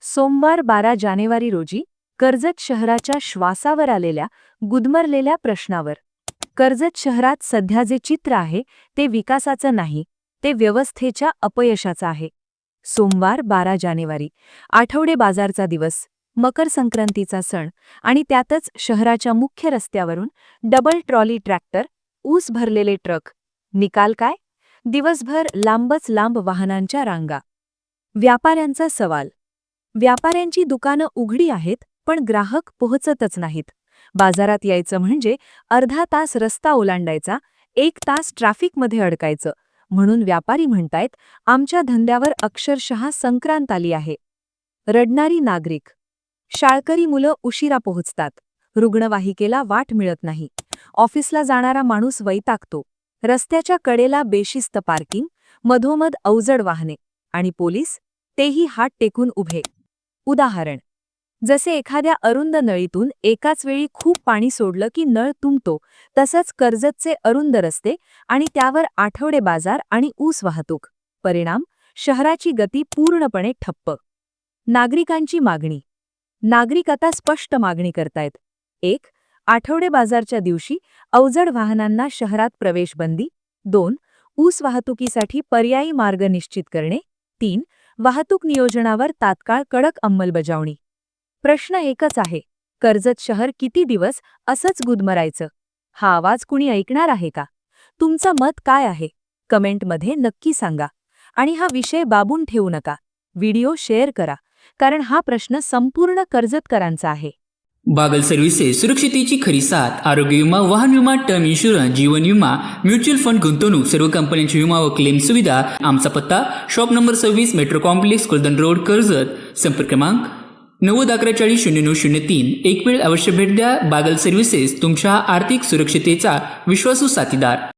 सोमवार 12 जानेवारी रोजी कर्जत शहराच्या श्वासावर आलेल्या गुदमरलेल्या प्रश्नावर. कर्जत शहरात सध्या जे चित्र आहे ते विकासाचं नाही, ते व्यवस्थेच्या अपयशाचं आहे. सोमवार 12 जानेवारी, आठवडे बाजारचा दिवस, मकर संक्रांतीचा सण आणि त्यातच शहराच्या मुख्य रस्त्यावरून डबल ट्रॉली ट्रॅक्टर, ऊस भरलेले ट्रक. निकाल काय? दिवसभर लांबच लांब वाहनांच्या रांगा. व्यापाऱ्यांचा सवाल. व्यापाऱ्यांची दुकानं उघडी आहेत, पण ग्राहक पोहोचतच नाहीत. बाजारात यायचं म्हणजे अर्धा तास रस्ता ओलांडायचा, 1 तास ट्रॅफिकमध्ये अडकायचं. म्हणून व्यापारी म्हणतायत, आमच्या धंद्यावर अक्षरशः संक्रांत आली आहे. रडणारी नागरिक. शाळकरी मुलं उशिरा पोहोचतात, रुग्णवाहिकेला वाट मिळत नाही, ऑफिसला जाणारा माणूस वैतागतो, रस्त्याच्या कडेला बेशिस्त पार्किंग, मधोमध अवजड वाहने आणि पोलीस, तेही हात टेकून उभे. उदाहरण: जसे एखाद्या अरुंद नळीतून एकाच वेळी खूप पाणी सोडलं की नळ तुंबतो, तसंच कर्जतचे अरुंद रस्ते आणि त्यावर आठवडे बाजार आणि ऊस वाहतूक. परिणाम: शहराची गती पूर्णपणे ठप्प. नागरिकांची मागणी. नागरिक आता स्पष्ट मागणी करतायत. 1. आठवडे बाजारच्या दिवशी अवजड वाहनांना शहरात प्रवेशबंदी. 2. ऊस वाहतुकीसाठी पर्यायी मार्ग निश्चित करणे. 3. वाहतूक नियोजनावर तात्काळ कडक अंमलबजावणी. प्रश्न एकच आहे, कर्जत शहर किती दिवस असंच गुदमरायचं? हा आवाज कुणी ऐकणार आहे का? तुमचं मत काय आहे? कमेंटमध्ये नक्की सांगा. आणि हा विषय दाबून ठेवू नका. व्हिडिओ शेअर करा, कारण हा प्रश्न संपूर्ण कर्जतकरांचा आहे. बागल सर्व्हिसेस सुरक्षितेची खरी साथ. आरोग्य विमा, वाहन विमा, टर्म इन्शुरन्स, जीवन विमा, म्युच्युअल फंड, गुंतवणूक, सर्व कंपन्यांची विमा व क्लेम सुविधा. आमचा पत्ता: shop number 26, metro complex, Kuldan road, Karjat. संपर्क क्रमांक 9011400903. एक वेळ अवश्य भेट द्या. बागल सर्व्हिसेस, तुमच्या आर्थिक सुरक्षितेचा विश्वासू साथीदार.